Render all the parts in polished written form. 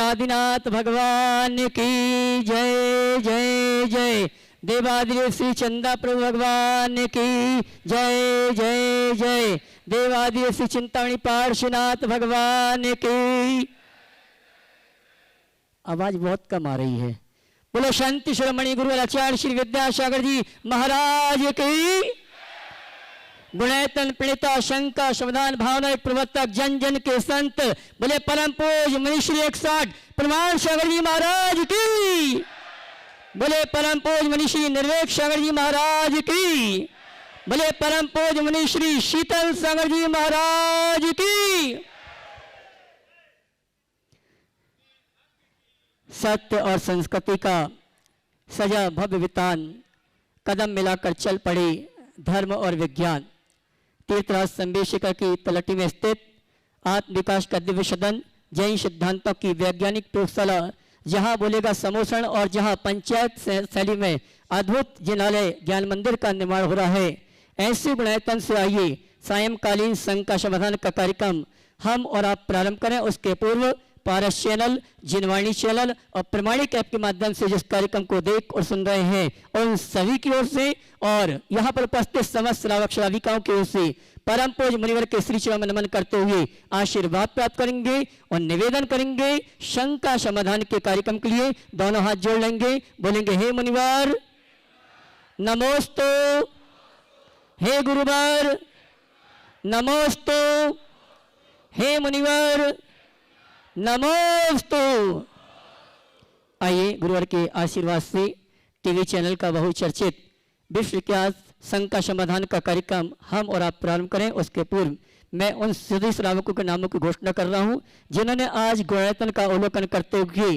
आदिनाथ भगवान की जय जय जय। देवादिदेव श्री चंदा प्रभु भगवान की जय जय जय। देवादिदेव श्री चिंतामणि पार्श्वनाथ भगवान की। आवाज बहुत कम आ रही है। बोलो शांति शिरोमणि गुरु आचार्य श्री विद्यासागर जी महाराज की। गुणैतन प्रणीता शंका समाधान भावना प्रवर्तक जन जन के संत बोले परम पूज मनीश्री 160 प्रमाण सागर जी महाराज की। बोले परम पूज मनीश्री निर्वेक सागर जी महाराज की। बोले परम पूज मनीश्री शीतल सागर जी महाराज की। सत्य और संस्कृति का सजा भव्य वितान कदम मिलाकर चल पड़े धर्म और विज्ञान। तीर्थराज संवेशिका की तलटी में स्थित आत्म विकास का दिव्य सदन जैन सिद्धांतों की वैज्ञानिक प्रयोगशाला, जहां बोलेगा समोषण और जहां पंचायत शैली में अद्भुत जिनालय ज्ञान मंदिर का निर्माण हो रहा है। ऐसे गुणायतन से आइए सायंकालीन संघ का समाधान का कार्यक्रम हम और आप प्रारंभ करें। उसके पूर्व पारस चैनल, जिनवाणी चैनल और प्रमाणिक ऐप के माध्यम से जिस कार्यक्रम को देख और सुन रहे हैं, और उन सभी की ओर से और यहाँ पर उपस्थित समस्त श्रावक श्राविकाओं की ओर से परम पूज्य मुनिवर के श्री चरण में नमन करते हुए आशीर्वाद प्राप्त करेंगे और निवेदन करेंगे शंका समाधान के कार्यक्रम के लिए। दोनों हाथ जोड़ लेंगे, बोलेंगे हे मुनिवर नमोस्तु, हे गुरुवर नमोस्तु, हे मुनिवर नमोस्तु। आइए गुरुवर के आशीर्वाद से टीवी चैनल का बहुचर्चित विश्व विख्यात संघ का समाधान का कार्यक्रम हम और आप प्रारंभ करें। उसके पूर्व मैं उन सभी श्रावकों के नामों की घोषणा कर रहा हूं जिन्होंने आज गुणायतन का अवलोकन करते हुए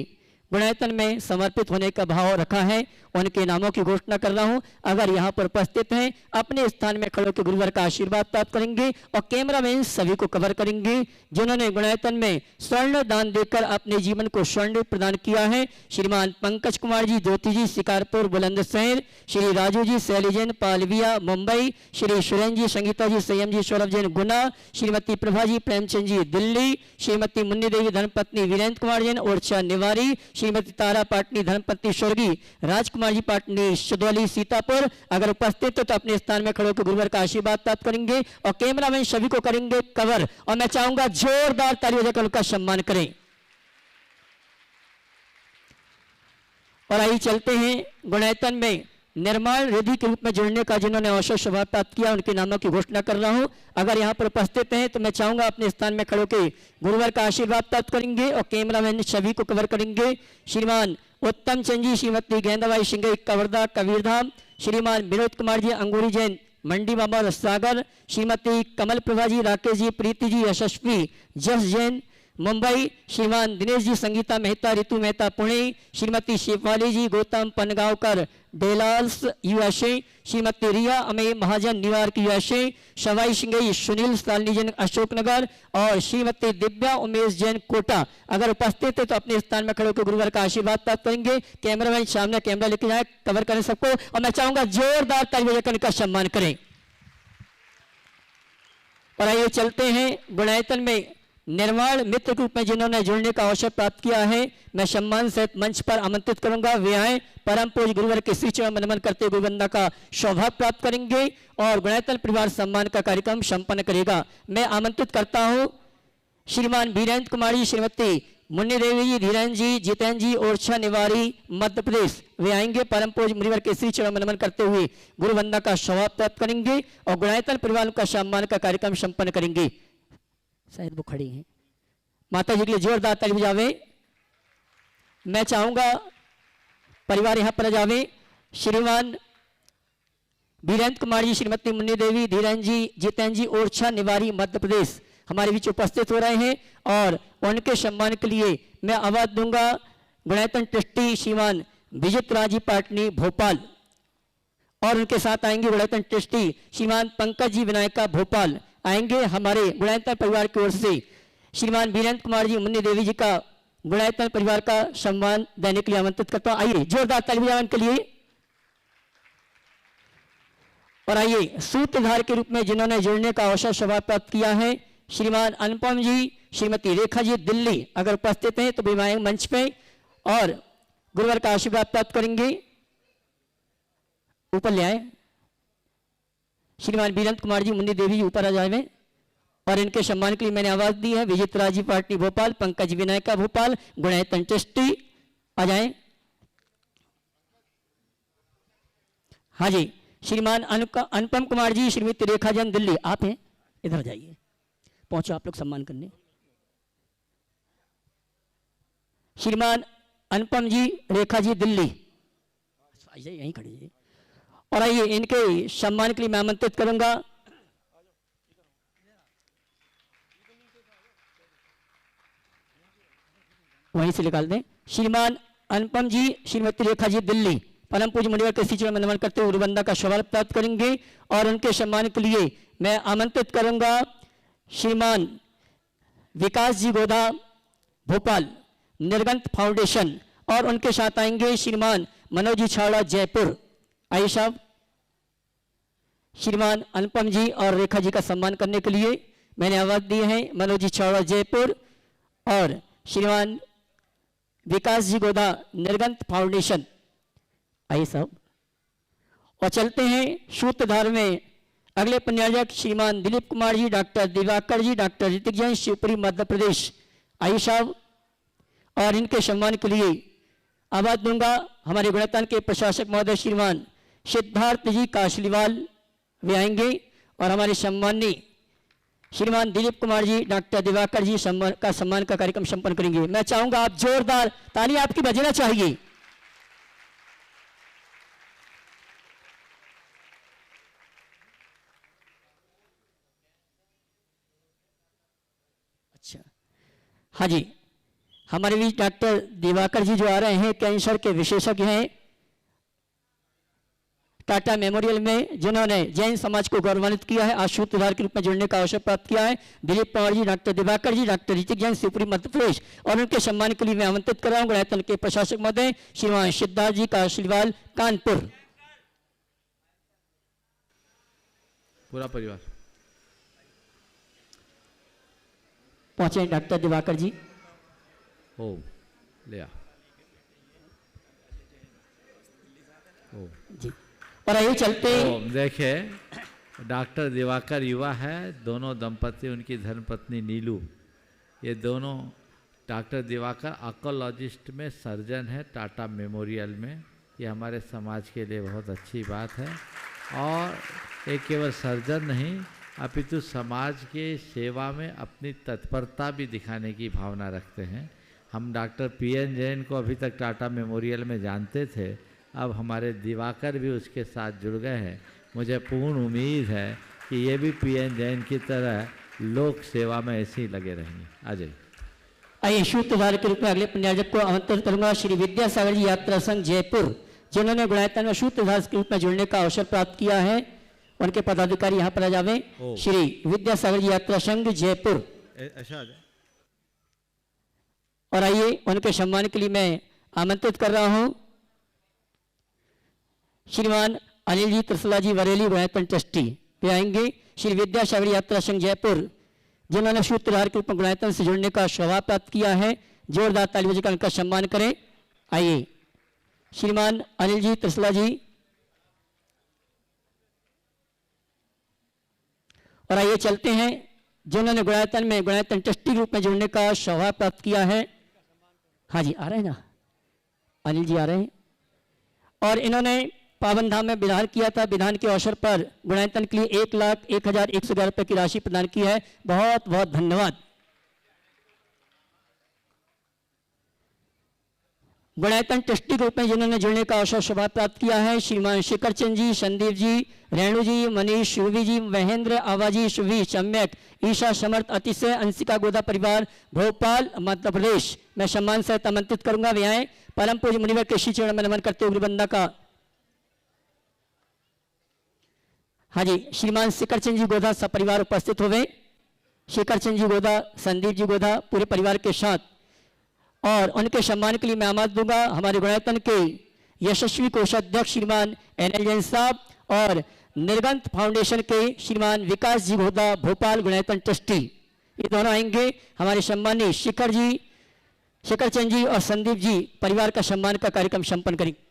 गुणायतन में समर्पित होने का भाव रखा है। उनके नामों की घोषणा कर रहा हूं। अगर यहाँ पर उपस्थित हैं अपने स्थान में खड़े होकर गुरुवर का आशीर्वाद प्राप्त करेंगे और कैमरामैन सभी को कवर करेंगे जिन्होंने गुणायतन में स्वर्ण दान देकर अपने जीवन को स्वर्ण प्रदान किया है। श्रीमान पंकज कुमार जी ज्योति जी शिकारपुर बुलंदशहर, श्री राजू जी शैली जैन पालविया मुंबई, श्री सुरेंद्र जी संगीता जी संयम जी सौरभ जैन गुना, श्रीमती प्रभा जी प्रेमचंद जी दिल्ली, श्रीमती मुन्नी देवी धर्मपत्नी वीरेंद्र कुमार जैन ओरछा निवारी, श्रीमती तारा पाटनी धर्मपत्नी स्वर्गीय राजकुमार जी पाटनी सुदौली सीतापुर। अगर उपस्थित हो तो अपने स्थान में खड़े होकर गुरुवर का आशीर्वाद प्राप्त करेंगे और कैमरामैन सभी को करेंगे कवर। और मैं चाहूंगा जोरदार तालियों देकर उनका सम्मान करें। और आइए चलते हैं गुणायतन में निर्माण रिद्धि के रूप में जुड़ने का जिन्होंने अवसर स्वभाव प्राप्त किया उनके नामों की घोषणा कर रहा हूं। अगर यहां पर उपस्थित हैं तो मैं चाहूंगा अपने स्थान में खड़े होकर गुरुवर का आशीर्वाद प्राप्त करेंगे और कैमरामैन सभी को कवर करेंगे। श्रीमान उत्तम चंद जी, श्रीमती गेंदाबाई सिंह कवर्धा कबीरधाम, श्रीमान विनोद कुमार जी अंगूरी जैन मंडी मामा सागर, श्रीमती कमल प्रभा जी राकेश जी प्रीति जी यशस्वी जस जैन मुंबई, श्रीमान दिनेश जी संगीता मेहता ऋतु मेहता पुणे, श्रीमती शिवपाली जी गौतम पनगांवकर डेलाल्स यूएसए, श्रीमती रिया अमे महाजन न्यूयॉर्क यूएसए, शवाई सिंह सुनील सालनी जैन अशोकनगर और श्रीमती दिव्या उमेश जैन कोटा। अगर उपस्थित है तो अपने स्थान में खड़े होकर गुरुवर का आशीर्वाद प्राप्त करेंगे। कैमरामैन सामने कैमरा लेके जाए, कवर करें सबको और मैं चाहूंगा जोरदार तालियां बजाकर इनका सम्मान करें। और आइए चलते हैं गुणायतन में निर्माण मित्र के रूप में जिन्होंने जुड़ने का अवसर प्राप्त किया है, मैं सम्मान सहित मंच पर आमंत्रित करूंगा। वे आए परम पूज्य गुरुवर के श्री चरण में नमन करते गुरुवंदना का सौभाग्य प्राप्त करेंगे और गुणायतन परिवार सम्मान का कार्यक्रम संपन्न करेगा। मैं आमंत्रित करता हूं श्रीमान वीरेंद्र कुमार जी, श्रीमती मुन्नी देवी जी, धीरेन्द्र जी, जितेंद्र जी ओरछा निवारी मध्य प्रदेश। वे आएंगे परम पूज्य मुनिवर के श्री चरण में नमन करते हुए गुरुवंदना का सौभाग्य प्राप्त करेंगे और गुणायतन परिवार का सम्मान का कार्यक्रम संपन्न करेंगे। शायद वो खड़ी हैं, माता जी के लिए जोरदार ताली बजावे। मैं चाहूंगा परिवार यहां पर जावे। श्रीमान वीरेंद्र कुमार जी, श्रीमती मुन्नी देवी, धीरेन्द्र जी, जितेंद्र जी ओरछा निवारी मध्य प्रदेश हमारे बीच उपस्थित हो रहे हैं और उनके सम्मान के लिए मैं आवाज दूंगा गुणायतन ट्रस्टी श्रीमान विजित राज जी पाटनी भोपाल और उनके साथ आएंगे गुणायतन ट्रस्टी श्रीमान पंकज जी विनायका भोपाल आएंगे। हमारे गुणायतन परिवार की ओर से श्रीमान वीरेंद्र कुमार जी, मुन्नी देवी जी का गुणायतन परिवार का सम्मान देने के लिए आमंत्रित करता हूं। आइए जोरदार ताली बजाएं उनके लिए। और आइए सूत्रधार के रूप में जिन्होंने जुड़ने का अवसर सौभाग्य प्राप्त किया है, श्रीमान अनुपम जी, श्रीमती रेखा जी दिल्ली अगर उपस्थित हैं तो विवाह मंच पे और गुरुवर का आशीर्वाद प्राप्त करेंगे। ऊपर ले आए। श्रीमान वीरेंद्र कुमार जी, मुन्नी देवी जी ऊपर आ जाए और इनके सम्मान के लिए मैंने आवाज दी है। विजित राजी पार्टी भोपाल, पंकज विनायका भोपाल, गुणायतन ट्रस्टी आ जाए। हाँ जी, श्रीमान अनुपम कुमार जी, श्रीमती रेखा जन दिल्ली, आप हैं, इधर जाइए, पहुंचो आप लोग सम्मान करने। श्रीमान अनुपम जी, रेखा जी दिल्ली, आइए यहीं खड़े जी। और आइए इनके सम्मान के लिए मैं आमंत्रित करूंगा वहीं से निकाल दें। श्रीमान अनुपम जी, श्रीमती रेखा जी दिल्ली परम पूज्य मुनिवर के श्री में नमन करते हुए गुरुवंदना का शौर्य प्राप्त करेंगे। और उनके सम्मान के लिए मैं आमंत्रित करूंगा श्रीमान विकास जी गोदा भोपाल, निर्गंत फाउंडेशन, और उनके साथ आएंगे श्रीमान मनोज जी छावड़ा जयपुर। आइए साहब। श्रीमान अनुपम जी और रेखा जी का सम्मान करने के लिए मैंने आवाज दी है। मनोज जी छावड़ा जयपुर और श्रीमान विकास जी गोदा निर्गंत फाउंडेशन। आइए साहब। और चलते हैं सूत्रधार में अगले पुण्यार्जक श्रीमान दिलीप कुमार जी, डॉक्टर दिवाकर जी, डॉक्टर ऋतिक जैन, शिवपुरी मध्य प्रदेश। आइए साहब। और इनके सम्मान के लिए आवाज दूंगा हमारे गुणतान के प्रशासक महोदय श्रीमान सिद्धार्थ जी काशलीवाल, वे आएंगे और हमारे सम्माननीय श्रीमान दिलीप कुमार जी, डॉक्टर दिवाकर जी का सम्मान का कार्यक्रम संपन्न करेंगे। मैं चाहूंगा आप जोरदार ताली आपकी बजना चाहिए। अच्छा, हाँ जी, हमारे बीच डॉक्टर दिवाकर जी जो आ रहे हैं, कैंसर के विशेषज्ञ हैं, टाटा मेमोरियल में जिन्होंने जैन समाज को गौरवान्वित किया है, आज सूत्रधार के रूप में जुड़ने का अवसर प्राप्त किया है। दिलीप कुमार जी, डॉक्टर दिवाकर जी, डॉक्टर ऋतिक जैन, शिवपुरी मध्य प्रदेश। और उनके सम्मान के लिए मैं आमंत्रित कर रहा हूँ गुणायतन के प्रशासक महोदय श्रीमान सिद्धार्थ जी काशलीवाल, कानपुर। पूरा परिवार पहुंचे डॉक्टर दिवाकर जी। ओ लिया ओ जी। और आइए चलते। देखे डॉक्टर दिवाकर युवा है, दोनों दंपति, उनकी धर्मपत्नी नीलू, ये दोनों डॉक्टर दिवाकर ऑन्कोलॉजिस्ट में सर्जन है टाटा मेमोरियल में। ये हमारे समाज के लिए बहुत अच्छी बात है। और एक केवल सर्जन नहीं अपितु समाज के सेवा में अपनी तत्परता भी दिखाने की भावना रखते हैं। हम डॉक्टर पीएन जैन को अभी तक टाटा मेमोरियल में जानते थे, अब हमारे दिवाकर भी उसके साथ जुड़ गए हैं। मुझे पूर्ण उम्मीद है कि ये भी पीएन जैन की तरह लोक सेवा में ऐसे ही लगे रहेंगे। आ जाइए। आइए सूत्रधार के रूप में अगले पुण्यार्जक को आमंत्रित करूंगा श्री विद्यासागर जी यात्रा संघ जयपुर, जिन्होंने गुणायतन में सूत्रधार के रूप में जुड़ने का अवसर प्राप्त किया है। उनके पदाधिकारी यहाँ पर आ जावे। श्री विद्यासागर जी यात्रा संघ जयपुर। और आइए उनके सम्मान के लिए मैं आमंत्रित कर रहा हूं श्रीमान अनिल जी त्रिशला जी वरेली, गुणायतन ट्रस्टी, वे आएंगे। श्री विद्यासागर यात्रा संघ जयपुर, जिन्होंने सूत्रधार के रूप में गुणायतन से जुड़ने का सौभाग्य प्राप्त किया है, जोरदार ताली बजाकर उनका सम्मान करें। आइए श्रीमान अनिल जी त्रिशला जी। और आइए चलते हैं जिन्होंने गुणायतन में गुणायतन ट्रस्टी के रूप में जुड़ने का सौभाग्य प्राप्त किया है। हाँ जी, आ रहे हैं ना, अनिल जी आ रहे हैं। और इन्होंने पावन धाम में विधान किया था, विधान के अवसर पर गुणायतन के लिए 1,01,111 रुपये की राशि प्रदान की है। बहुत बहुत धन्यवाद। गुणायतन ट्रस्टी के रूप में जिन्होंने जुड़ने का अवसर सौभाग्य प्राप्त किया है, श्रीमान शेखर चंद जी, संदीप जी, रेणु जी, मनीष, शिवी जी, महेंद्र, आवाजी, शिवी, सम्यक, ईशा, समर्थ, अतिशय, अंशिका गोदा परिवार, भोपाल मध्य प्रदेश। मैं सम्मान सहित आमंत्रित करूंगा, वे आए। परम पूज्य मुनिवर के श्री चरण में नमन करते हुए गुरुवंदना का। हाँ जी, श्रीमान शेखर चंद जी गोदा सपरिवार उपस्थित हो गए। शेखर चंद जी गोदा, संदीप जी गोदा पूरे परिवार के साथ। और उनके सम्मान के लिए मैं आमंत्रित दूंगा हमारे गुणायतन के यशस्वी कोषाध्यक्ष श्रीमान एनएल जैन साहब और निर्गंत फाउंडेशन के श्रीमान विकास जी गोदा भोपाल, गुणायतन ट्रस्टी। ये दोनों आएंगे। हमारे सम्मानीय शिखर चंद जी और संदीप जी परिवार का सम्मान का कार्यक्रम संपन्न करेंगे।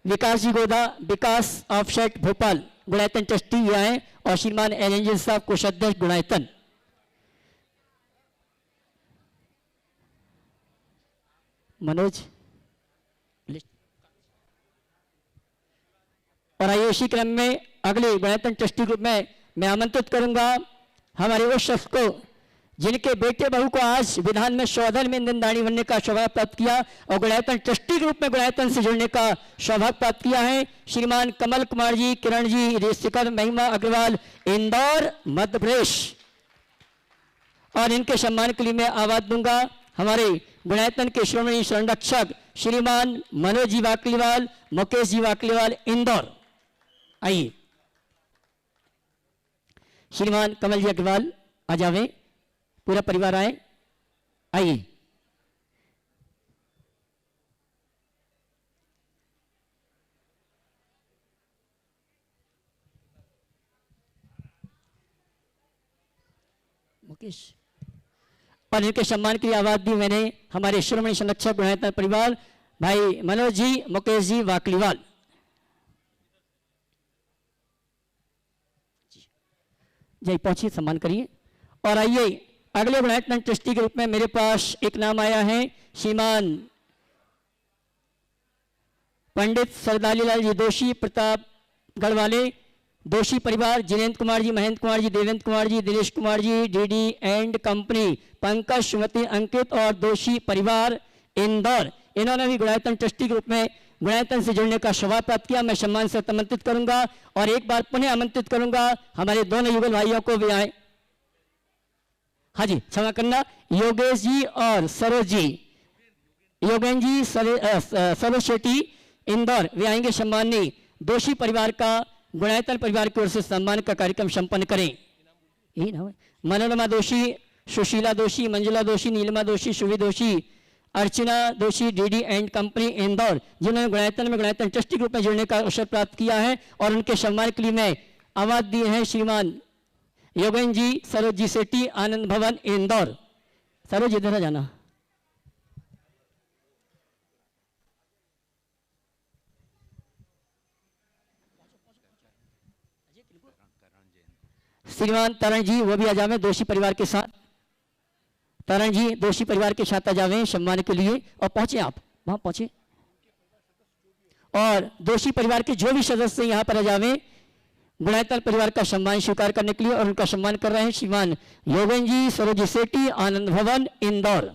विकास जी गोदा, विकास ऑफसेट भोपाल गुणायतन ट्रस्टी ये आए, और श्रीमान एलएनजी साहब कोषाध्यक्ष गुणायतन। मनोज, और आइए इसी क्रम में अगले गुणायतन ट्रस्टी ग्रुप में मैं आमंत्रित करूंगा हमारे उस शख्स को जिनके बेटे बहू को आज विधान में सौधन में इंधनदानी बनने का सौभाग्य प्राप्त किया और गुणायतन ट्रस्टी ग्रुप में गुणायतन से जुड़ने का सौभाग्य प्राप्त किया है। श्रीमान कमल कुमार जी, किरण जी, रेशिकर महिमा अग्रवाल, इंदौर मध्य प्रदेश। और इनके सम्मान के लिए मैं आवाज दूंगा हमारे गुणायतन के श्रोमणी संरक्षक श्रीमान मनोज जी वाकलीवाल, मुकेश जी वाकलीवाल, इंदौर। आइए श्रीमान कमल जी अग्रवाल आ जावे, पूरा परिवार आए, आइए। मुकेश, और इनके सम्मान के लिए आवाज दी मैंने हमारे श्रोमणी संरक्षक गुणायतन परिवार भाई मनोज जी, मुकेश जी वाकलीवाल। जय पहुंचिए, सम्मान करिए। और आइए अगले गुणायतन ट्रस्टी के रूप में मेरे पास एक नाम आया है, श्रीमान पंडित सरदारी लाल जी दोषी, प्रतापगढ़ वाले दोषी परिवार, Jinendra Kumar ji, Mahendra Kumar ji, Devendra Kumar ji, Dinesh Kumar ji, DD and company, Pankaj, सुमति, अंकित और दोषी परिवार इंदौर। इन्होंने भी गुणायतन ट्रस्टी के रूप में गुणायतन से जुड़ने का सौभाग्य प्राप्त किया। मैं सम्मान से आमंत्रित करूंगा और एक बार पुनः आमंत्रित करूंगा हमारे दोनों युगल भाइयों को भी आए। हाँ जी, क्षमा करना, योगेश जी और सरोज जी, योगेन जी, सरोज शेट्टी इंदौर, वे आएंगे। सम्मानीय दोषी परिवार का गुणायतन परिवार की ओर से सम्मान का कार्यक्रम संपन्न करें। यही नाम है, मनोरमा दोषी, सुशीला दोषी, मंजुला दोषी, नीलिमा दोषी, शुभी दोषी, अर्चना दोषी, डीडी एंड कंपनी इंदौर, जिन्होंने गुणायतन में गुणायतन ट्रस्टी ग्रुप में जुड़ने का अवसर प्राप्त किया है। और उनके सम्मान के लिए मैं आवाज दिए हैं श्रीमान योगेन जी, सरोज जी सेठी, आनंद भवन इंदौर। सरोज इधर जाना। श्रीमान तरण जी वो भी आ जावे दोषी परिवार के साथ। तरण जी दोषी परिवार के साथ आ जावे सम्मान के लिए, और पहुंचे आप वहां पहुंचे। और दोषी परिवार के जो भी सदस्य यहां पर आ जावे गुणायतन परिवार का सम्मान स्वीकार करने के लिए, और उनका सम्मान कर रहे हैं श्रीमान योगेन जी, सरोज सेठी, आनंद भवन इंदौर।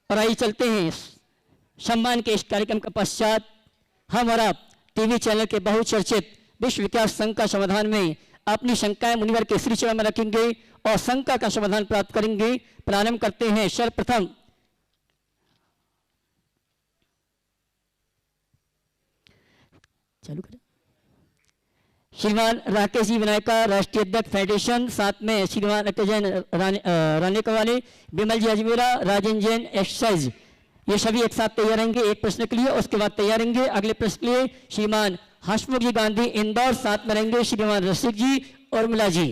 और आइए चलते हैं सम्मान के इस कार्यक्रम के पश्चात हम और आप टीवी चैनल के बहुचर्चित विश्व विकास संघ का समाधान में अपनी शंकाएं मुनिवर के श्री चरण में रखेंगे और शंका का समाधान प्राप्त करेंगे। प्रारंभ करते हैं सर्वप्रथम चालू करें श्रीमान राकेश जी विनायका, राष्ट्रीय अध्यक्ष फेडरेशन, साथ में श्रीमान जैन रानी कवाले, विमल जी अजमेरा, राजेंद्र जैन एक्सरसाइज, ये सभी एक साथ तैयार रहेंगे एक प्रश्न के लिए। उसके बाद तैयार रहेंगे अगले प्रश्न के लिए श्रीमान हसमुख जी गांधी इंदौर, साथ में रहेंगे श्रीमान रसिक जी और मिला जी।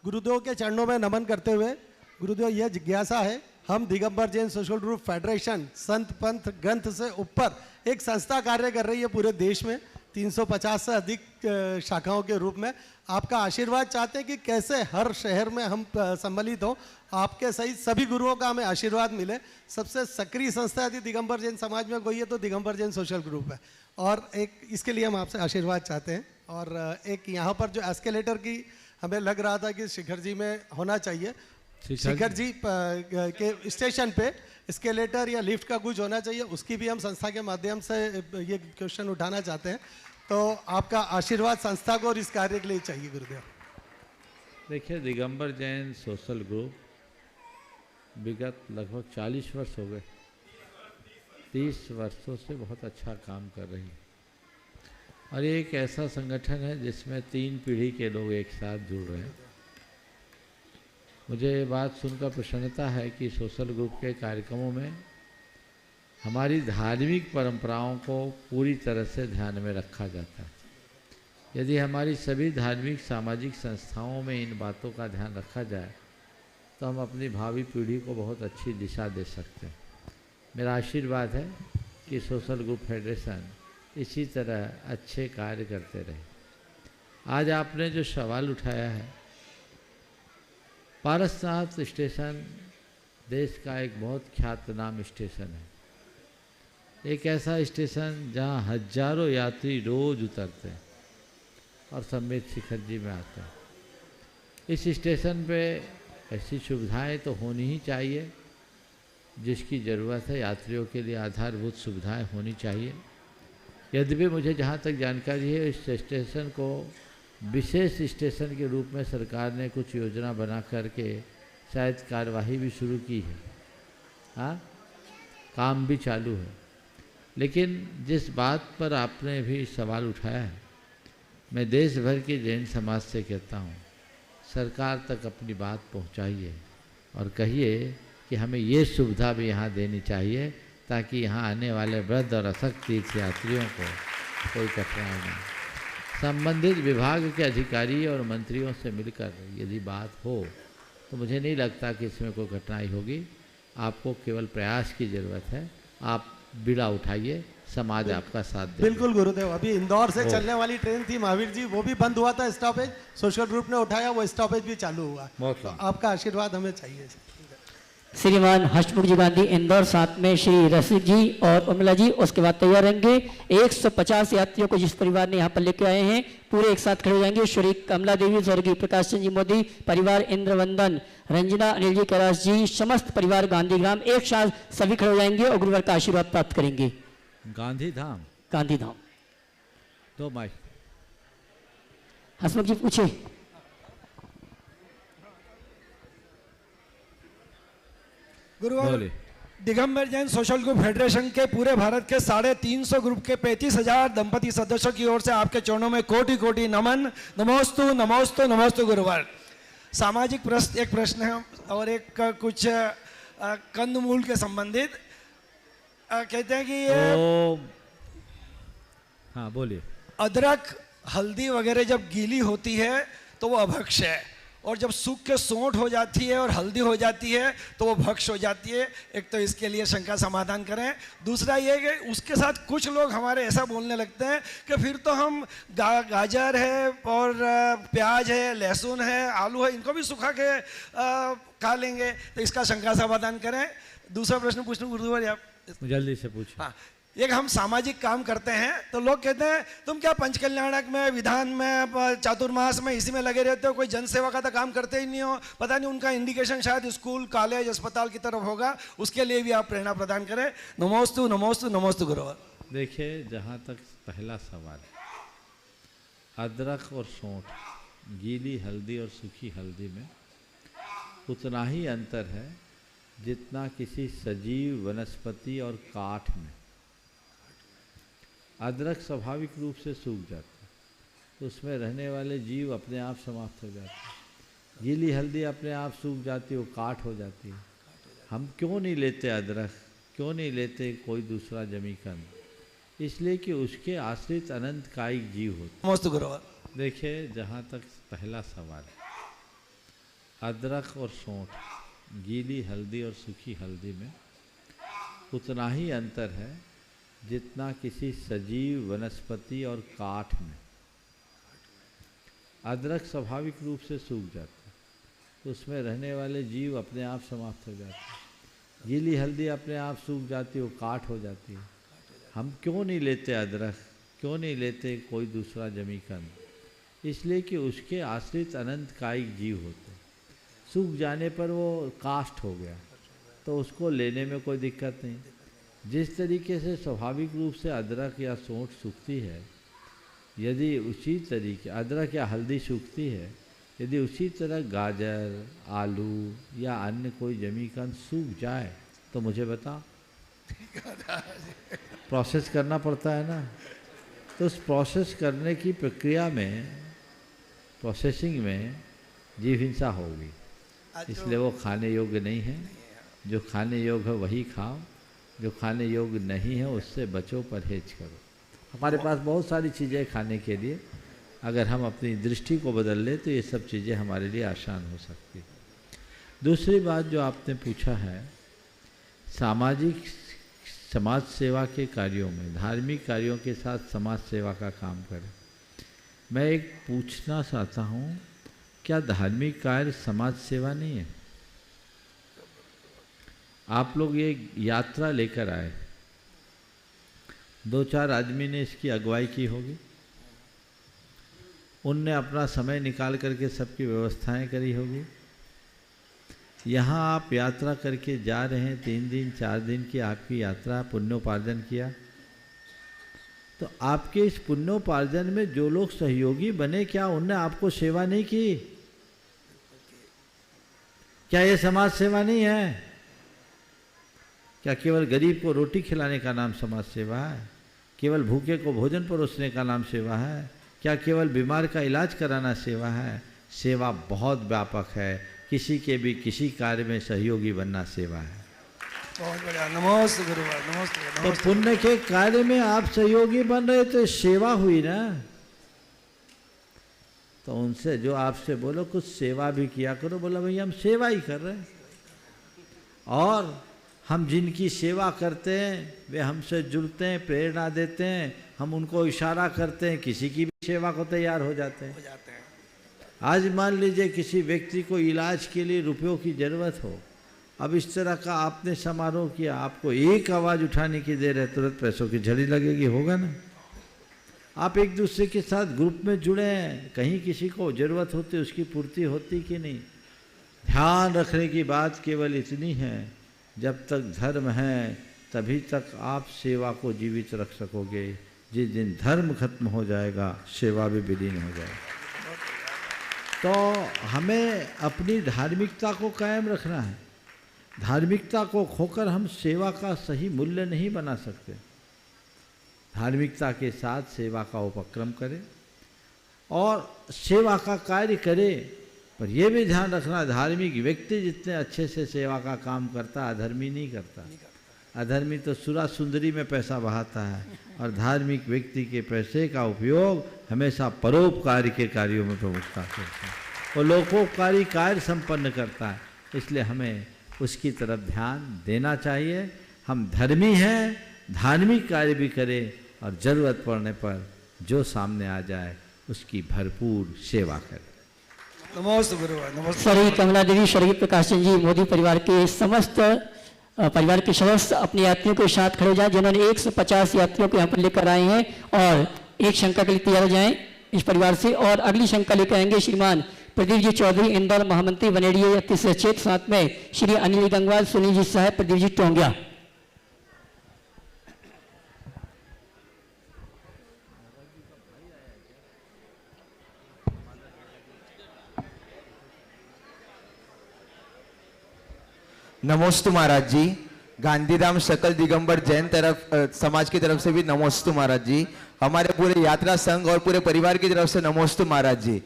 गुरुदेव के चरणों में नमन करते हुए, गुरुदेव यह जिज्ञासा है, हम Digambar Jain social group federation संत पंथ ग्रंथ से ऊपर एक संस्था कार्य कर रही है पूरे देश में 350 से अधिक शाखाओं के रूप में। आपका आशीर्वाद चाहते हैं कि कैसे हर शहर में हम सम्मिलित हों, आपके सहित सभी गुरुओं का हमें आशीर्वाद मिले। सबसे सक्रिय संस्था यदि दिगंबर जैन समाज में कोई है तो दिगंबर जैन सोशल ग्रुप है, और एक इसके लिए हम आपसे आशीर्वाद चाहते हैं। और एक यहाँ पर जो एस्केलेटर की हमें लग रहा था कि शिखर जी में होना चाहिए, शिखर जी के स्टेशन पे एस्केलेटर या लिफ्ट का कुछ होना चाहिए, उसकी भी हम संस्था के माध्यम से ये क्वेश्चन उठाना चाहते हैं। तो आपका आशीर्वाद संस्था को और इस कार्य के लिए चाहिए गुरुदेव। देखिए, दिगंबर जैन सोशल ग्रुप विगत लगभग 40 वर्ष हो गए, 30 वर्षों से बहुत अच्छा काम कर रही है। और ये एक ऐसा संगठन है जिसमें 3 पीढ़ी के लोग एक साथ जुड़ रहे हैं। मुझे ये बात सुनकर प्रसन्नता है कि सोशल ग्रुप के कार्यक्रमों में हमारी धार्मिक परंपराओं को पूरी तरह से ध्यान में रखा जाता है। यदि हमारी सभी धार्मिक सामाजिक संस्थाओं में इन बातों का ध्यान रखा जाए तो हम अपनी भावी पीढ़ी को बहुत अच्छी दिशा दे सकते हैं। मेरा आशीर्वाद है कि सोशल ग्रुप फेडरेशन इसी तरह अच्छे कार्य करते रहे। आज आपने जो सवाल उठाया है, पारसनाथ स्टेशन देश का एक बहुत ख्यातनाम स्टेशन है। एक ऐसा स्टेशन जहां हजारों यात्री रोज उतरते हैं और सम्मेत शिखर जी में आते हैं। इस स्टेशन पे ऐसी सुविधाएं तो होनी ही चाहिए जिसकी ज़रूरत है। यात्रियों के लिए आधारभूत सुविधाएं होनी चाहिए। यद्यपि मुझे जहाँ तक जानकारी है, इस स्टेशन को विशेष स्टेशन के रूप में सरकार ने कुछ योजना बना करके शायद कार्यवाही भी शुरू की है। हाँ, काम भी चालू है। लेकिन जिस बात पर आपने भी सवाल उठाया है, मैं देश भर के जैन समाज से कहता हूँ, सरकार तक अपनी बात पहुँचाइए और कहिए कि हमें ये सुविधा भी यहाँ देनी चाहिए ताकि यहाँ आने वाले वृद्ध और असक्त तीर्थ यात्रियों को कोई कठिनाई नहीं। संबंधित विभाग के अधिकारी और मंत्रियों से मिलकर यदि बात हो तो मुझे नहीं लगता कि इसमें कोई कठिनाई होगी। आपको केवल प्रयास की ज़रूरत है। आप बीड़ा उठाइए, समाज आपका साथ दे। बिल्कुल गुरुदेव, अभी इंदौर से चलने वाली ट्रेन थी महावीर जी, वो भी बंद हुआ था स्टॉपेज, सोशल ग्रुप ने उठाया, वो स्टॉपेज भी चालू हुआ। तो आपका आशीर्वाद हमें चाहिए। श्रीमान हर्षमुख जी गांधी इंदौर, साथ में श्री रसिक जी और उर्मिला जी उसके बाद तैयार रहेंगे। 150 यात्रियों को जिस परिवार ने यहाँ पर लेकर आए हैं पूरे एक साथ खड़े हो जाएंगे। श्री कमला देवी, स्वर्गीय प्रकाश चंद्र जी मोदी परिवार, इंद्रवंदन, रंजना, अनिल जी, कैलाश जी, समस्त परिवार गांधीग्राम एक साथ सभी खड़े हो जाएंगे और गुरुवर का आशीर्वाद प्राप्त करेंगे। गांधीधाम, गांधीधाम। दो माइक। हसमुख जी पूछे। गुरुवार Digambar Jain social group federation के पूरे भारत के 350 ग्रुप के 35,000 दंपति सदस्यों की ओर से आपके चरणों में कोटि कोटि नमन। नमोस्तु नमोस्तु नमोस्तु गुरुवार। सामाजिक प्रश्न, एक प्रश्न है और एक कुछ कंदमूल के संबंधित। कहते हैं कि ये हाँ बोलिए। अदरक हल्दी वगैरह जब गीली होती है तो वो अभक्ष है, और जब सूख के सोंठ हो जाती है और हल्दी हो जाती है तो वो भक्ष हो जाती है। एक तो इसके लिए शंका समाधान करें। दूसरा ये कि उसके साथ कुछ लोग हमारे ऐसा बोलने लगते हैं कि फिर तो हम गाजर है और प्याज है, लहसुन है, आलू है, इनको भी सुखा के खा लेंगे। तो इसका शंका समाधान करें। दूसरा प्रश्न पूछूं गुरुदेव आप? जल्दी से पूछो। हाँ, एक हम सामाजिक काम करते हैं तो लोग कहते हैं तुम क्या पंचकल्याणक में, विधान में, चातुर्मास में इसी में लगे रहते हो, कोई जन सेवा का तो काम करते ही नहीं हो। पता नहीं उनका इंडिकेशन शायद स्कूल, कॉलेज, अस्पताल की तरफ होगा। उसके लिए भी आप प्रेरणा प्रदान करें। नमोस्तु नमोस्तु नमोस्तु गुरुवार। देखिए, जहाँ तक पहला सवाल, अदरक और सौंठ, गीली हल्दी और सूखी हल्दी में उतना ही अंतर है जितना किसी सजीव वनस्पति और काठ में। अदरक स्वाभाविक रूप से सूख जाता है तो उसमें रहने वाले जीव अपने आप समाप्त हो जाते हैं। गीली हल्दी अपने आप सूख जाती है, वो काठ हो जाती है। हम क्यों नहीं लेते अदरक, क्यों नहीं लेते कोई दूसरा जमीकंद? इसलिए कि उसके आश्रित अनंत कायिक जीव होते। नमस्ते गुरुवार। देखिए, जहाँ तक पहला सवाल, अदरक और सौंठ, गीली हल्दी और सूखी हल्दी में उतना ही अंतर है जितना किसी सजीव वनस्पति और काठ में। अदरक स्वाभाविक रूप से सूख जाता है तो उसमें रहने वाले जीव अपने आप समाप्त हो जाते हैं। गीली हल्दी अपने आप सूख जाती है, वो काठ हो जाती है। हम क्यों नहीं लेते अदरक, क्यों नहीं लेते कोई दूसरा जमीकंद? इसलिए कि उसके आश्रित अनंत कायिक जीव होते हैं। सूख जाने पर वो काष्ठ हो गया तो उसको लेने में कोई दिक्कत नहीं। जिस तरीके से स्वाभाविक रूप से अदरक या सौंठ सूखती है, यदि उसी तरीके अदरक या हल्दी सूखती है, यदि उसी तरह गाजर, आलू या अन्य कोई जमीकंद सूख जाए तो मुझे बता। प्रोसेस करना पड़ता है ना। तो उस प्रोसेस करने की प्रक्रिया में, प्रोसेसिंग में जीव हिंसा होगी, इसलिए वो खाने योग्य नहीं है। जो खाने योग्य है वही खाओ, जो खाने योग्य नहीं है उससे बचो, परहेज करो। हमारे पास बहुत सारी चीज़ें खाने के लिए, अगर हम अपनी दृष्टि को बदल लें तो ये सब चीज़ें हमारे लिए आसान हो सकती। दूसरी बात जो आपने पूछा है, सामाजिक समाज सेवा के कार्यों में, धार्मिक कार्यों के साथ समाज सेवा का काम करें। मैं एक पूछना चाहता हूँ, क्या धार्मिक कार्य समाज सेवा नहीं है? आप लोग ये यात्रा लेकर आए, 2-4 आदमी ने इसकी अगुवाई की होगी, उनने अपना समय निकाल करके सबकी व्यवस्थाएं करी होगी। यहाँ आप यात्रा करके जा रहे हैं, 3 दिन 4 दिन की आपकी यात्रा, पुण्योपार्जन किया, तो आपके इस पुण्योपार्जन में जो लोग सहयोगी बने, क्या उनने आपको सेवा नहीं की? क्या ये समाज सेवा नहीं है? क्या केवल गरीब को रोटी खिलाने का नाम समाज सेवा है? केवल भूखे को भोजन परोसने का नाम सेवा है? क्या केवल बीमार का इलाज कराना सेवा है? सेवा बहुत व्यापक है, किसी के भी किसी कार्य में सहयोगी बनना सेवा है। बहुत बढ़िया, नमस्ते गुरुवार, नमस्ते। तो पुण्य के कार्य में आप सहयोगी बन रहे तो सेवा हुई ना। तो उनसे जो आपसे बोलो कुछ सेवा भी किया करो, बोला भैया हम सेवा ही कर रहे हैं, और हम जिनकी सेवा करते हैं वे हमसे जुड़ते हैं, प्रेरणा देते हैं, हम उनको इशारा करते हैं, किसी की भी सेवा को तैयार हो जाते हैं। आज मान लीजिए किसी व्यक्ति को इलाज के लिए रुपयों की ज़रूरत हो, अब इस तरह का आपने समारोह किया, आपको एक आवाज़ उठाने की देर है, तुरंत पैसों की झड़ी लगेगी, होगा ना? आप एक दूसरे के साथ ग्रुप में जुड़े हैं, कहीं किसी को ज़रूरत होती उसकी पूर्ति होती कि नहीं? ध्यान रखने की बात केवल इतनी है, जब तक धर्म है तभी तक आप सेवा को जीवित रख सकोगे। जिस दिन धर्म खत्म हो जाएगा, सेवा भी विलीन हो जाएगी। तो हमें अपनी धार्मिकता को कायम रखना है। धार्मिकता को खोकर हम सेवा का सही मूल्य नहीं बना सकते। धार्मिकता के साथ सेवा का उपक्रम करें और सेवा का कार्य करें, पर यह भी ध्यान रखना, धार्मिक व्यक्ति जितने अच्छे से सेवा का काम करता, अधर्मी नहीं करता। अधर्मी तो सुरा सुंदरी में पैसा बहाता है, और धार्मिक व्यक्ति के पैसे का उपयोग हमेशा परोपकारी के कार्यों में प्रमुखता करता है, वो लोकोपकारी कार्य संपन्न करता है। इसलिए हमें उसकी तरफ ध्यान देना चाहिए। हम धर्मी हैं, धार्मिक कार्य भी करें, और ज़रूरत पड़ने पर जो सामने आ जाए उसकी भरपूर सेवा करें। नमस्ते गुरुवार, नमस्ते। स्वर्गीय कमला देवी, स्वर्गीय प्रकाश चंद जी, मोदी परिवार के समस्त परिवार के सदस्य अपने यात्रियों के साथ खड़े हो जाएं, जिन्होंने 150 यात्रियों को यहाँ पर लेकर आए हैं, और एक शंका के लिए तैयार हो जाएं इस परिवार से। और अगली शंका लेकर आएंगे श्रीमान प्रदीप जी चौधरी, इंदौर महामंत्री वनेडिया 31 क्षेत्र, साथ में श्री अनिल गंगवाल, सुनील जी साहब, प्रदीप जी टोंगिया। नमोस्तु महाराज जी। गांधीधाम सकल दिगंबर जैन समाज की तरफ से भी नमोस्तु महाराज जी। हमारे पूरे यात्रा संघ और पूरे परिवार की तरफ से नमोस्तु महाराज जी।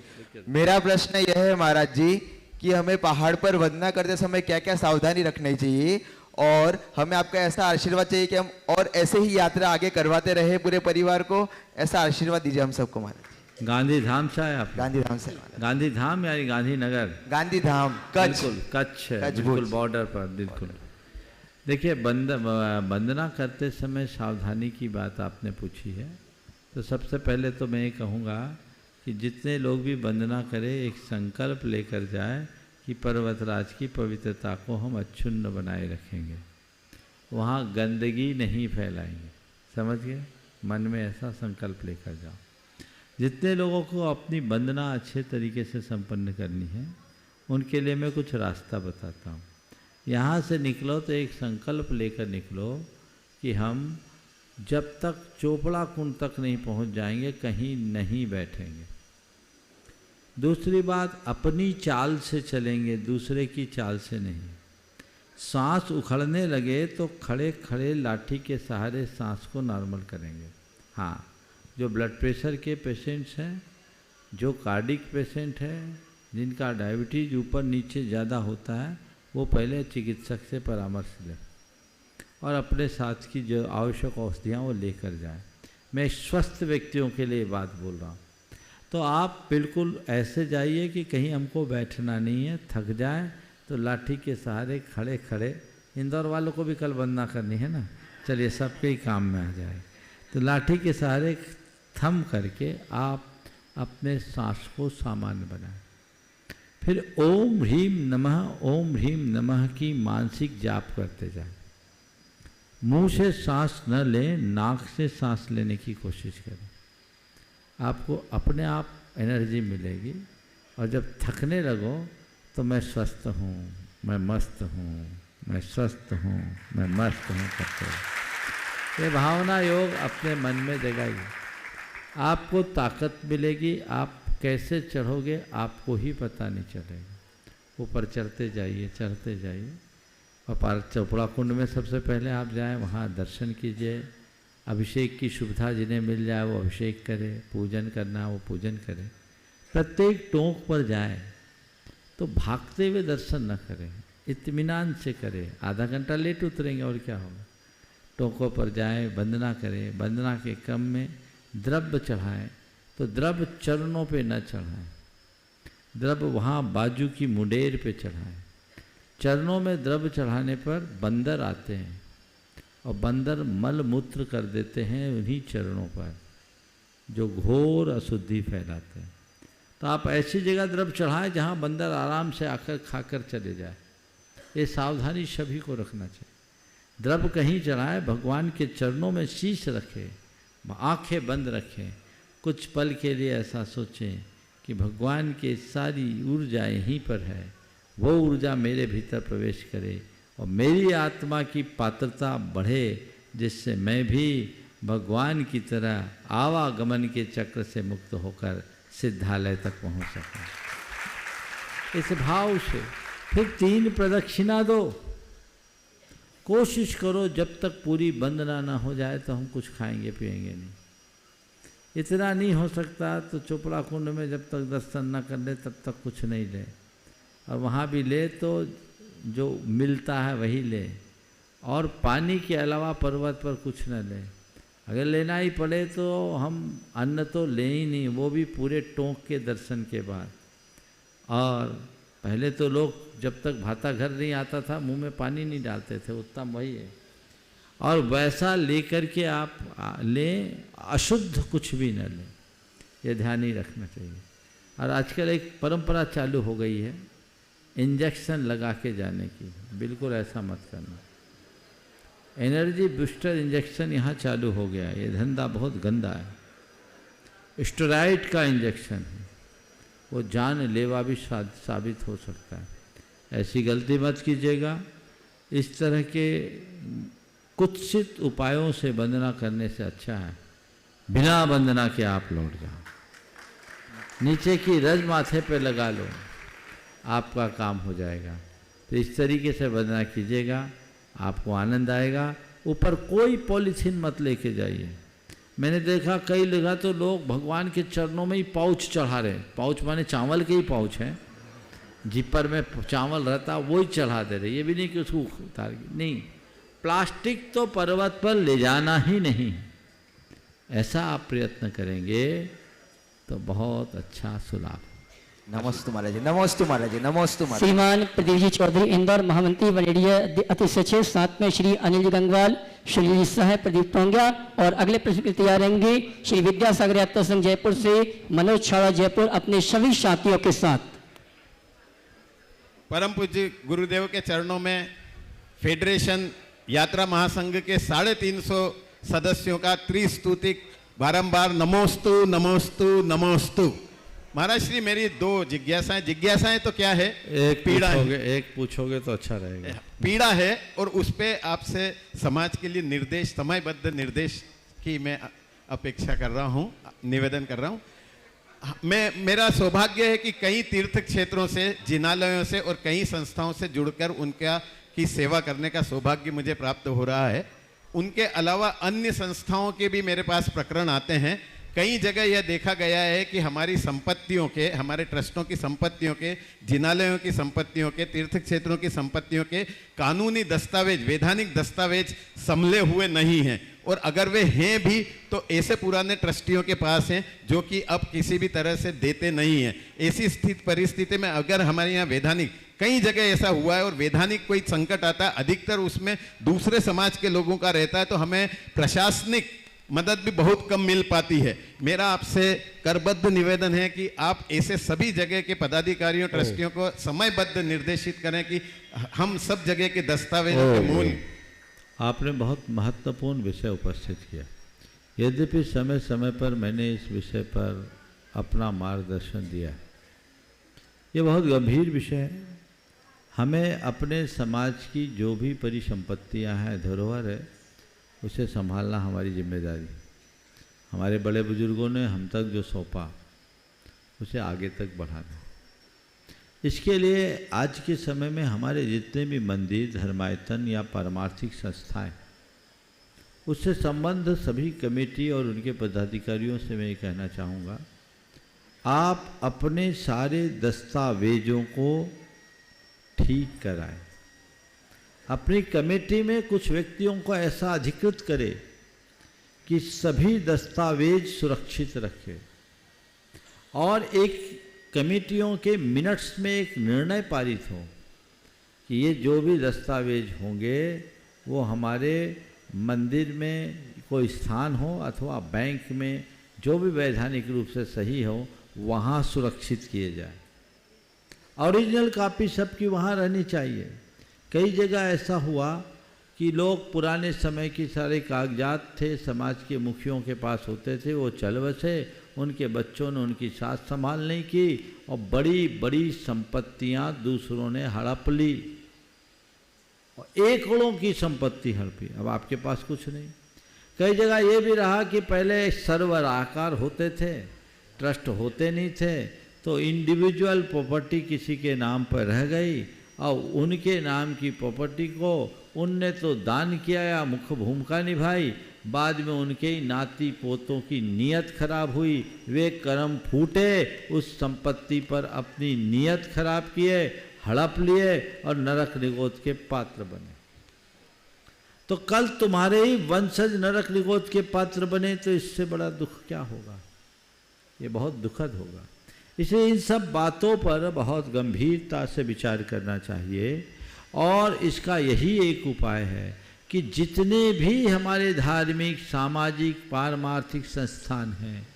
मेरा प्रश्न यह है महाराज जी कि हमें पहाड़ पर वंदना करते समय क्या क्या सावधानी रखनी चाहिए, और हमें आपका ऐसा आशीर्वाद चाहिए कि हम और ऐसे ही यात्रा आगे करवाते रहे पूरे परिवार को। ऐसा आशीर्वाद दीजिए हम सबको महाराज। गांधीधाम से आए आप? गांधीधाम से। गांधीधाम यानी गांधीनगर? गांधीधाम, कच्छ। बिल्कुल कच्छ है, बिल्कुल बॉर्डर पर, बिल्कुल। देखिए, वंदना करते समय सावधानी की बात आपने पूछी है, तो सबसे पहले तो मैं ये कहूँगा कि जितने लोग भी वंदना करें, एक संकल्प लेकर जाए कि पर्वतराज की पवित्रता को हम अक्षुण्ण बनाए रखेंगे, वहाँ गंदगी नहीं फैलाएंगे। समझ गए? मन में ऐसा संकल्प लेकर जाओ। जितने लोगों को अपनी वंदना अच्छे तरीके से संपन्न करनी है, उनके लिए मैं कुछ रास्ता बताता हूँ। यहाँ से निकलो तो एक संकल्प लेकर निकलो कि हम जब तक चोपड़ा कुंड तक नहीं पहुँच जाएंगे, कहीं नहीं बैठेंगे। दूसरी बात, अपनी चाल से चलेंगे, दूसरे की चाल से नहीं। सांस उखड़ने लगे तो खड़े खड़े लाठी के सहारे सांस को नॉर्मल करेंगे। हाँ, जो ब्लड प्रेशर के पेशेंट्स हैं, जो कार्डिक पेशेंट हैं, जिनका डायबिटीज ऊपर नीचे ज़्यादा होता है, वो पहले चिकित्सक से परामर्श लें और अपने साथ की जो आवश्यक औषधियाँ वो लेकर जाएं। मैं स्वस्थ व्यक्तियों के लिए बात बोल रहा हूँ। तो आप बिल्कुल ऐसे जाइए कि कहीं हमको बैठना नहीं है, थक जाए तो लाठी के सहारे खड़े खड़े, इंदौर वालों को भी कल वंदना करनी है ना, चलिए सबके ही काम में आ जाए। तो लाठी के सहारे थम करके आप अपने सांस को सामान्य बनाएं। फिर ओम ह्रीम नमः की मानसिक जाप करते जाएं। मुंह से सांस न लें, नाक से सांस लेने की कोशिश करें। आपको अपने आप एनर्जी मिलेगी और जब थकने लगो तो मैं स्वस्थ हूँ, मैं मस्त हूँ, मैं स्वस्थ हूँ, मैं मस्त हूँ करते रहो। ये भावना योग अपने मन में जगाइए, आपको ताकत मिलेगी। आप कैसे चढ़ोगे आपको ही पता नहीं चलेगा। ऊपर चढ़ते जाइए और पार चौपड़ा कुंड में सबसे पहले आप जाएं, वहाँ दर्शन कीजिए। अभिषेक की सुविधा जिन्हें मिल जाए वो अभिषेक करे, पूजन करना वो पूजन करे। प्रत्येक टोंक पर जाएं तो भागते हुए दर्शन न करें, इत्मीनान से करें। आधा घंटा लेट उतरेंगे और क्या होगा। टोंकों पर जाएं, वंदना करें। वंदना के क्रम में द्रव्य चढ़ाएं तो द्रव्य चरणों पे न चढ़ाएं, द्रव्य वहाँ बाजू की मुंडेर पे चढ़ाएं। चरणों में द्रव्य चढ़ाने पर बंदर आते हैं और बंदर मल मूत्र कर देते हैं उन्हीं चरणों पर, जो घोर अशुद्धि फैलाते हैं। तो आप ऐसी जगह द्रव्य चढ़ाएं जहाँ बंदर आराम से आकर खाकर चले जाए। ये सावधानी सभी को रखना चाहिए। द्रव्य कहीं चढ़ाएं, भगवान के चरणों में शीश रखें, आंखें बंद रखें, कुछ पल के लिए ऐसा सोचें कि भगवान की सारी ऊर्जा यहीं पर है, वो ऊर्जा मेरे भीतर प्रवेश करे और मेरी आत्मा की पात्रता बढ़े, जिससे मैं भी भगवान की तरह आवागमन के चक्र से मुक्त होकर सिद्धालय तक पहुंच सकूं। इस भाव से फिर 3 प्रदक्षिणा दो। कोशिश करो जब तक पूरी वंदना ना हो जाए तो हम कुछ खाएंगे पिएंगे नहीं। इतना नहीं हो सकता तो चोपड़ा कुंड में जब तक दर्शन न कर ले तब तक कुछ नहीं ले, और वहाँ भी ले तो जो मिलता है वही ले, और पानी के अलावा पर्वत पर कुछ न ले। अगर लेना ही पड़े तो हम अन्न तो ले ही नहीं, वो भी पूरे टोंक के दर्शन के बाद। और पहले तो लोग जब तक भाता घर नहीं आता था मुंह में पानी नहीं डालते थे, उत्तम वही है। और वैसा लेकर के आप लें, अशुद्ध कुछ भी न लें, ये ध्यान ही रखना चाहिए। और आजकल एक परंपरा चालू हो गई है इंजेक्शन लगा के जाने की, बिल्कुल ऐसा मत करना। एनर्जी बूस्टर इंजेक्शन यहाँ चालू हो गया है, ये धंधा बहुत गंदा है। स्टेरॉइड का इंजेक्शन है, वो जानलेवा भी साबित हो सकता है। ऐसी गलती मत कीजिएगा। इस तरह के कुत्सित उपायों से वंदना करने से अच्छा है बिना वंदना के आप लौट जाओ। नीचे की रज माथे पे लगा लो, आपका काम हो जाएगा। तो इस तरीके से वंदना कीजिएगा, आपको आनंद आएगा। ऊपर कोई पॉलीथीन मत लेके जाइए। मैंने देखा कई जगह तो लोग भगवान के चरणों में ही पाउच चढ़ा रहे। पाउच माने चावल के ही पाउच हैं, जिपर में चावल रहता वो ही चढ़ा दे रहे। ये भी नहीं कि उसको उतार नहीं। प्लास्टिक तो पर्वत पर ले जाना ही नहीं। ऐसा आप प्रयत्न करेंगे तो बहुत अच्छा सुलाभ। नमस्ते महाराज जी, नमस्ते महाराज जी, नमस्ते महाराज। श्रीमान प्रदीप जी चौधरी इंदौर महामंत्री वनेडिया अति सचिव, साथ में श्री अनिल जी गंगवाल, श्री सह प्रदीप टोंगिया। और अगले प्रश्न के लिए तैयार रहेंगे श्री विद्यासागर यात्रा संघ जयपुर से मनोज छाड़ा जयपुर अपने सभी साथियों के साथ। परम पूज्य गुरुदेव के चरणों में फेडरेशन यात्रा महासंघ के 350 सदस्यों का त्रिस्तुति बारंबार नमोस्तु नमोस्तु नमोस्तु। महाराज श्री मेरी 2 जिज्ञासाएं तो क्या है, एक पीड़ा है। एक पूछोगे तो अच्छा रहेगा। पीड़ा है और उस पे आपसे समाज के लिए निर्देश, समयबद्ध निर्देश की मैं अपेक्षा कर रहा हूँ, निवेदन कर रहा हूँ। मेरा सौभाग्य है कि कई तीर्थ क्षेत्रों से, जिनालयों से और कई संस्थाओं से जुड़कर उनका की सेवा करने का सौभाग्य मुझे प्राप्त हो रहा है। उनके अलावा अन्य संस्थाओं के भी मेरे पास प्रकरण आते हैं कई जगह यह देखा गया है कि हमारी संपत्तियों के, हमारे ट्रस्टों की संपत्तियों के, जिनालयों की संपत्तियों के, तीर्थ क्षेत्रों की संपत्तियों के कानूनी दस्तावेज, वैधानिक दस्तावेज संभले हुए नहीं हैं, और अगर वे हैं भी तो ऐसे पुराने ट्रस्टियों के पास हैं जो कि अब किसी भी तरह से देते नहीं हैं। ऐसी स्थिति परिस्थिति में अगर हमारे यहाँ वैधानिक, कई जगह ऐसा हुआ है, और वैधानिक कोई संकट आता है, अधिकतर उसमें दूसरे समाज के लोगों का रहता है, तो हमें प्रशासनिक मदद भी बहुत कम मिल पाती है। मेरा आपसे करबद्ध निवेदन है कि आप ऐसे सभी जगह के पदाधिकारियों, ट्रस्टियों को समयबद्ध निर्देशित करें कि हम सब जगह के दस्तावेजों के मूल। आपने बहुत महत्वपूर्ण विषय उपस्थित किया। यद्यपि समय समय पर मैंने इस विषय पर अपना मार्गदर्शन दिया, ये बहुत गंभीर विषय है। हमें अपने समाज की जो भी परिसंपत्तियां हैं, धरोहर है, उसे संभालना हमारी जिम्मेदारी। हमारे बड़े बुजुर्गों ने हम तक जो सौंपा उसे आगे तक बढ़ाना। इसके लिए आज के समय में हमारे जितने भी मंदिर, धर्मायतन या पारमार्थिक संस्थाएं, उससे संबंध सभी कमेटी और उनके पदाधिकारियों से मैं ये कहना चाहूँगा, आप अपने सारे दस्तावेजों को ठीक कराएं। अपनी कमेटी में कुछ व्यक्तियों को ऐसा अधिकृत करें कि सभी दस्तावेज सुरक्षित रखें, और एक कमेटियों के मिनट्स में एक निर्णय पारित हो कि ये जो भी दस्तावेज होंगे वो हमारे मंदिर में कोई स्थान हो अथवा बैंक में जो भी वैधानिक रूप से सही हो, वहाँ सुरक्षित किए जाए। ओरिजिनल कॉपी सबकी वहाँ रहनी चाहिए। कई जगह ऐसा हुआ कि लोग पुराने समय की सारे कागजात थे, समाज के मुखियों के पास होते थे, वो चल बसे, उनके बच्चों ने उनकी साथ संभाल नहीं की और बड़ी बड़ी संपत्तियां दूसरों ने हड़प ली, और एकड़ों की संपत्ति हड़पी। अब आपके पास कुछ नहीं। कई जगह ये भी रहा कि पहले सर्वर आकार होते थे, ट्रस्ट होते नहीं थे, तो इंडिविजुअल प्रॉपर्टी किसी के नाम पर रह गई, और उनके नाम की प्रॉपर्टी को उनने तो दान किया या मुख्य भूमिका निभाई, बाद में उनके ही नाती पोतों की नीयत खराब हुई, वे कर्म फूटे, उस संपत्ति पर अपनी नीयत खराब किए, हड़प लिए और नरक निगोद के पात्र बने। तो कल तुम्हारे ही वंशज नरक निगोद के पात्र बने तो इससे बड़ा दुख क्या होगा? ये बहुत दुखद होगा। इसलिए इन सब बातों पर बहुत गंभीरता से विचार करना चाहिए, और इसका यही एक उपाय है कि जितने भी हमारे धार्मिक, सामाजिक, पारमार्थिक संस्थान हैं,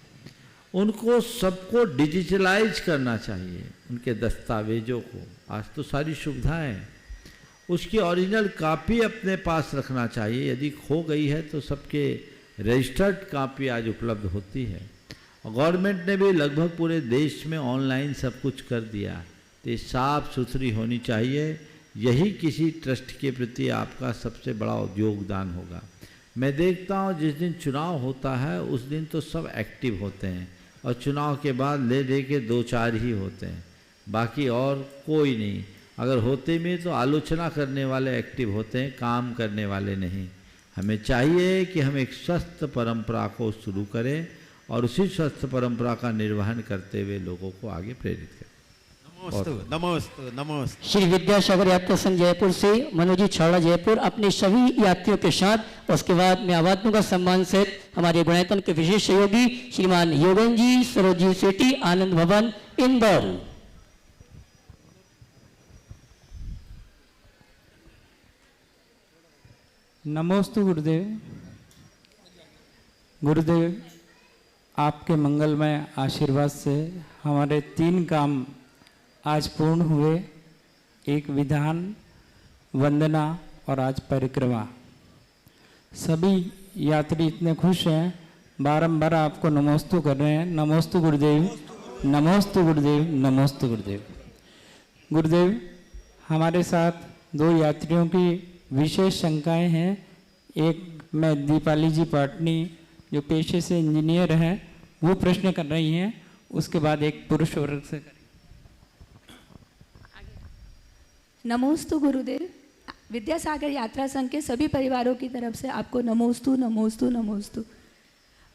उनको सबको डिजिटलाइज करना चाहिए, उनके दस्तावेजों को। आज तो सारी सुविधाएं हैं, उसकी ओरिजिनल कॉपी अपने पास रखना चाहिए। यदि खो गई है तो सबके रजिस्टर्ड कॉपी आज उपलब्ध होती है। गवर्नमेंट ने भी लगभग पूरे देश में ऑनलाइन सब कुछ कर दिया, तो ये साफ सुथरी होनी चाहिए। यही किसी ट्रस्ट के प्रति आपका सबसे बड़ा योगदान होगा। मैं देखता हूँ जिस दिन चुनाव होता है उस दिन तो सब एक्टिव होते हैं, और चुनाव के बाद ले के 2-4 ही होते हैं, बाकी और कोई नहीं। अगर होते भी तो आलोचना करने वाले एक्टिव होते हैं, काम करने वाले नहीं। हमें चाहिए कि हम एक स्वस्थ परंपरा को शुरू करें और उसी स्वस्थ परंपरा का निर्वहन करते हुए लोगों को आगे प्रेरित करें। नमोस्तु नमोस्तु। श्री विद्यासागर यात्रा संघ जयपुर से मनोज जी छावड़ा जयपुर अपने सभी यात्रियों के साथ। उसके बाद मैं आवाज दूंगा सम्मान से हमारे गुणायतन के विशेष सहयोगी श्रीमान योगन जी, सरोजी सेठी, आनंद भवन, इंदौर। नमोस्तु गुरुदेव। गुरुदेव, आपके मंगलमय आशीर्वाद से हमारे 3 काम आज पूर्ण हुए, एक विधान, वंदना और आज परिक्रमा। सभी यात्री इतने खुश हैं, बारंबार आपको नमोस्तु कर रहे हैं। नमोस्तु गुरुदेव, नमोस्तु गुरुदेव, नमोस्तु गुरुदेव। गुरुदेव, हमारे साथ 2 यात्रियों की विशेष शंकाएं हैं। एक मैं दीपाली जी पाटनी जो पेशे से इंजीनियर हैं, वो प्रश्न कर रही हैं, उसके बाद एक पुरुष वर्ग से करें। नमोस्तु गुरुदेव। विद्यासागर यात्रा संघ के सभी परिवारों की तरफ से आपको नमोस्तु नमोस्तु नमोस्तु।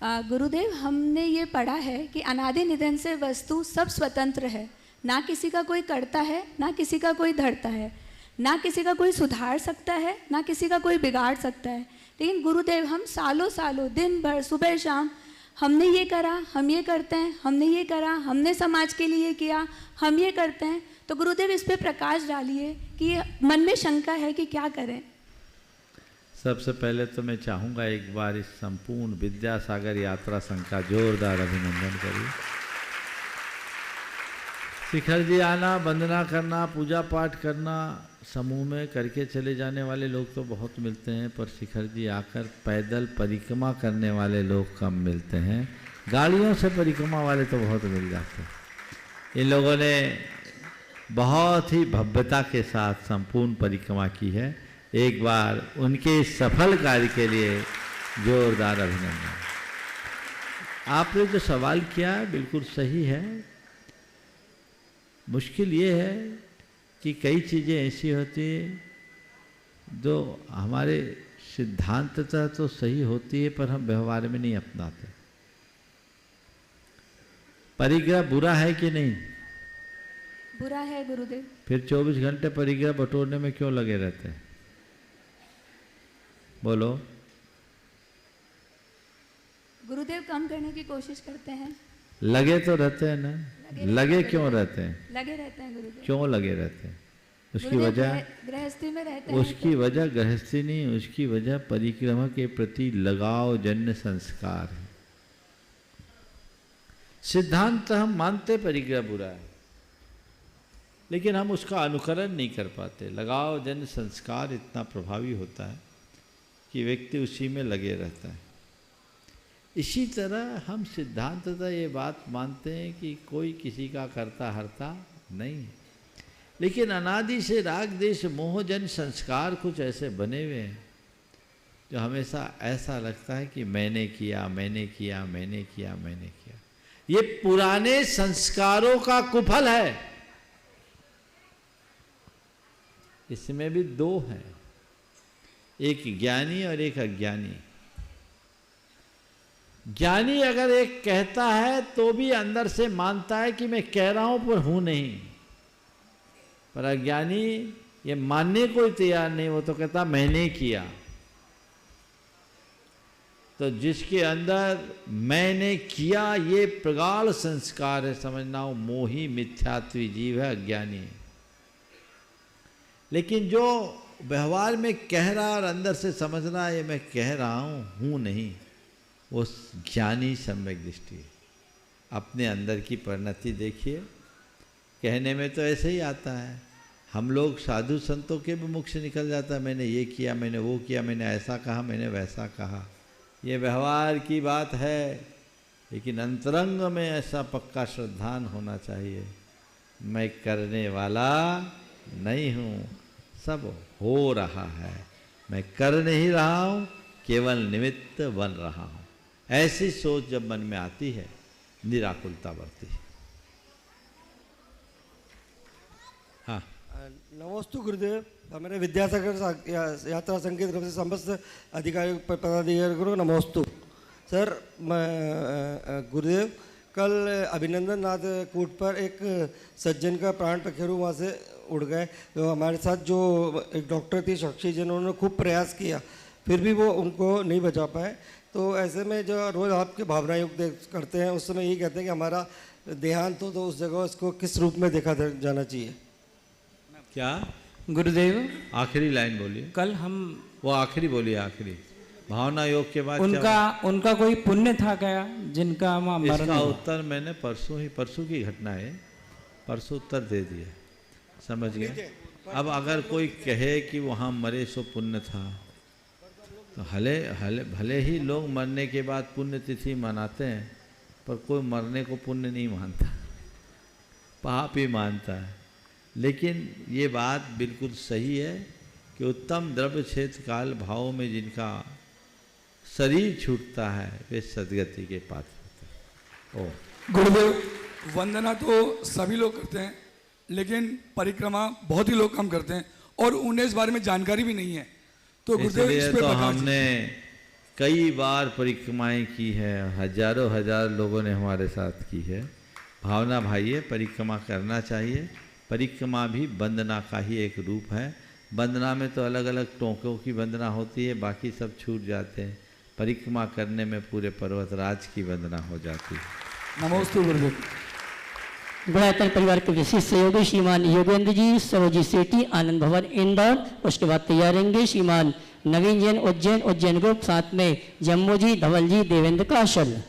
गुरुदेव, हमने ये पढ़ा है कि अनादि निधन से वस्तु सब स्वतंत्र है, ना किसी का कोई करता है, ना किसी का कोई धरता है, ना किसी का कोई सुधार सकता है, ना किसी का कोई बिगाड़ सकता है। लेकिन गुरुदेव, हम सालों सालों दिन भर सुबह शाम हमने ये करा, हम ये करते हैं, हमने ये करा, हमने समाज के लिए किया, हम ये करते हैं। तो गुरुदेव, इस पे प्रकाश डालिए कि मन में शंका है कि क्या करें। सबसे पहले तो मैं चाहूँगा एक बार इस संपूर्ण विद्यासागर यात्रा संघ का जोरदार अभिनंदन करिए। शिखर जी आना, वंदना करना, पूजा पाठ करना समूह में करके चले जाने वाले लोग तो बहुत मिलते हैं, पर शिखर जी आकर पैदल परिक्रमा करने वाले लोग कम मिलते हैं। गाड़ियों से परिक्रमा वाले तो बहुत मिल जाते हैं। इन लोगों ने बहुत ही भव्यता के साथ संपूर्ण परिक्रमा की है। एक बार उनके इस सफल कार्य के लिए जोरदार अभिनंदन। आपने जो सवाल किया है बिल्कुल सही है। मुश्किल ये है कि कई चीज़ें ऐसी होती है जो हमारे सिद्धांततः तो सही होती है, पर हम व्यवहार में नहीं अपनाते। परिग्रह बुरा है कि नहीं? बुरा है गुरुदेव। फिर 24 घंटे परिग्रह बटोरने में क्यों लगे रहते हैं? बोलो। गुरुदेव, कम करने की कोशिश करते हैं। लगे तो रहते हैं ना, लगे क्यों रहते हैं? लगे रहते हैं गुरुदेव। क्यों लगे रहते हैं? उसकी गुरुदेव, वजह गृहस्थी में रहते हैं। उसकी वजह गृहस्थी नहीं, उसकी वजह परिक्रमा के प्रति लगाव जन्य संस्कार है। सिद्धांत हम मानते परिग्रह बुरा है, लेकिन हम उसका अनुकरण नहीं कर पाते। लगाव जन्य संस्कार इतना प्रभावी होता है कि व्यक्ति उसी में लगे रहता है। इसी तरह हम सिद्धांततः ये बात मानते हैं कि कोई किसी का करता हरता नहीं है, लेकिन अनादि से राग देश मोहजन संस्कार कुछ ऐसे बने हुए हैं जो हमेशा ऐसा लगता है कि मैंने किया, मैंने किया, मैंने किया, मैंने किया। ये पुराने संस्कारों का कुफल है। इसमें भी दो हैं, एक ज्ञानी और एक अज्ञानी। ज्ञानी अगर एक कहता है तो भी अंदर से मानता है कि मैं कह रहा हूं पर हूं नहीं, पर अज्ञानी ये मानने को ही तैयार नहीं। वो तो कहता मैंने किया। तो जिसके अंदर मैंने किया ये प्रगाढ़ संस्कार है, समझना हो मोही मिथ्यात्वी जीव है, अज्ञानी है। लेकिन जो व्यवहार में कह रहा और अंदर से समझ रहा है ये मैं कह रहा हूं नहीं, वो ज्ञानी सम्यक दृष्टि है। अपने अंदर की परिणति देखिए। कहने में तो ऐसे ही आता है। हम लोग साधु संतों के भी मुख से निकल जाता है मैंने ये किया, मैंने वो किया, मैंने ऐसा कहा, मैंने वैसा कहा। ये व्यवहार की बात है, लेकिन अंतरंग में ऐसा पक्का श्रद्धान होना चाहिए, मैं करने वाला नहीं हूँ, सब हो रहा है, मैं कर नहीं रहा हूँ, केवल निमित्त बन रहा हूँ। ऐसी सोच जब मन में आती है, निराकुलता बढ़ती है। हाँ, नमोस्तु गुरुदेव। हमारे विद्यासागर यात्रा संघ की तरफ से समस्त अधिकारी पदाधिकारियों को नमोस्तु। सर, मैं गुरुदेव कल अभिनंदन नाथ कूट पर एक सज्जन का प्राण पखेरु वहाँ से उड़ गए। तो हमारे साथ जो एक डॉक्टर थी साक्षी जी, उन्होंने खूब प्रयास किया, फिर भी वो उनको नहीं बचा पाए। तो ऐसे में जो रोज़ आपके भावना युक्त करते हैं, उस समय यही कहते हैं कि हमारा देहांत हो तो उस जगह उसको किस रूप में देखा जाना चाहिए? क्या गुरुदेव, आखिरी लाइन बोलिए। कल हम वो आखिरी बोलिए, आखिरी भावना योग के बाद उनका कोई पुण्य था क्या जिनका मरण? इसका उत्तर मैंने परसों की घटना है, परसों उत्तर दे दिया, समझ गए। अब अगर कोई कहे कि वहाँ मरे सो पुण्य था, तो भले ही लोग मरने के बाद पुण्य तिथि मनाते हैं, पर कोई मरने को पुण्य नहीं मानता, पाप ही मानता है। लेकिन ये बात बिल्कुल सही है कि उत्तम द्रव्य क्षेत्र काल भाव में जिनका शरीर छूटता है वे सदगति के पात्र होते हैं। ओ गुरुदेव, वंदना तो सभी लोग करते हैं, लेकिन परिक्रमा बहुत ही लोग कम करते हैं और उन्हें इस बारे में जानकारी भी नहीं है। तो गुरुदेव, इस पे तो हमने कई बार परिक्रमाएं की है, हजारों हजार लोगों ने हमारे साथ की है। भावना भाई है, परिक्रमा करना चाहिए। परिक्रमा भी वंदना का ही एक रूप है। वंदना में तो अलग अलग टोंकों की वंदना होती है, बाकी सब छूट जाते हैं। परिक्रमा करने में पूरे पर्वतराज की वंदना हो जाती है। नमोस्तु गुरुदेव। गुणायतन परिवार के विशिष्ट सहयोगी श्रीमान योगेंद्र जी, सरोजी सेठी, आनंद भवन इंदौर। उसके बाद तैयार रहेंगे श्रीमान नवीन जैन उज्जैन ग्रुप, साथ में जम्मू जी, धवल जी, देवेंद्र काशल।